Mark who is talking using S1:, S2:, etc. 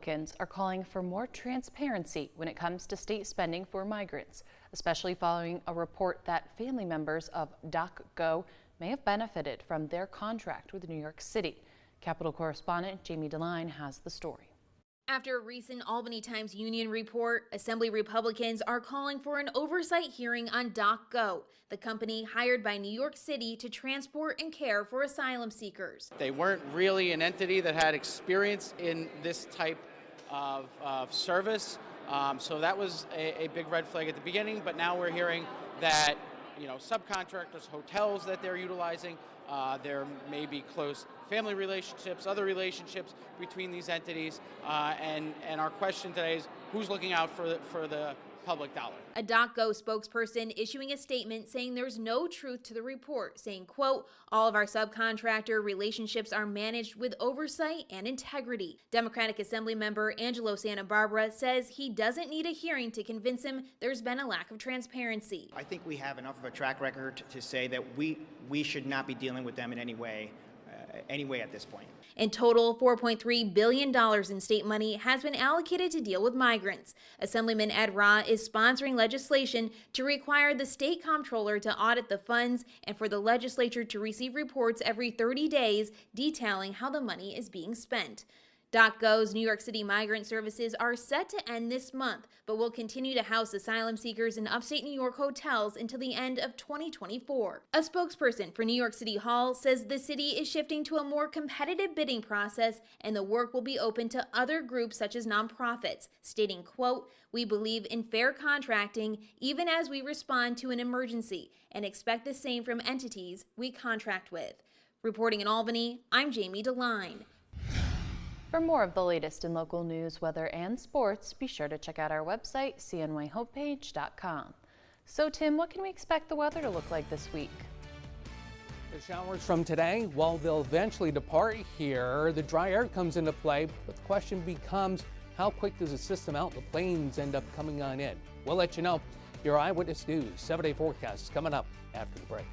S1: Republicans are calling for more transparency when it comes to state spending for migrants, especially following a report that family members of DocGo may have benefited from their contract with New York City. Capitol correspondent Jamie DeLine has the story.
S2: After a recent Albany Times-Union report, Assembly Republicans are calling for an oversight hearing on DocGo, the company hired by New York City to transport and care for asylum seekers.
S3: They weren't really an entity that had experience in this type of service, so that was a big red flag at the beginning, but now we're hearing that subcontractors, hotels that they're utilizing, there may be close family relationships, other relationships between these entities, and our question today is who's looking out for the public dollar.
S2: A DocGo spokesperson issuing a statement saying there's no truth to the report, saying, quote, all of our subcontractor relationships are managed with oversight and integrity. Democratic Assembly member Angelo Santa Barbara says he doesn't need a hearing to convince him there's been a lack of transparency.
S4: I think we have enough of a track record to say that we should not be dealing with them in any way at this point.
S2: In total, $4.3 billion in state money has been allocated to deal with migrants. Assemblyman Ed Rah is sponsoring legislation to require the state comptroller to audit the funds and for the legislature to receive reports every 30 days detailing how the money is being spent. DocGo's New York City migrant services are set to end this month, but will continue to house asylum seekers in upstate New York hotels until the end of 2024. A spokesperson for New York City Hall says the city is shifting to a more competitive bidding process and the work will be open to other groups such as nonprofits, stating, quote, we believe in fair contracting even as we respond to an emergency and expect the same from entities we contract with. Reporting in Albany, I'm Jamie DeLine.
S1: For more of the latest in local news, weather, and sports, be sure to check out our website, cnyhomepage.com. So, Tim, what can we expect the weather to look like this week?
S5: The showers from today, while they'll eventually depart here, the dry air comes into play, but the question becomes, how quick does the system out the plains end up coming on in? We'll let you know. Your Eyewitness News 7-day forecast is coming up after the break.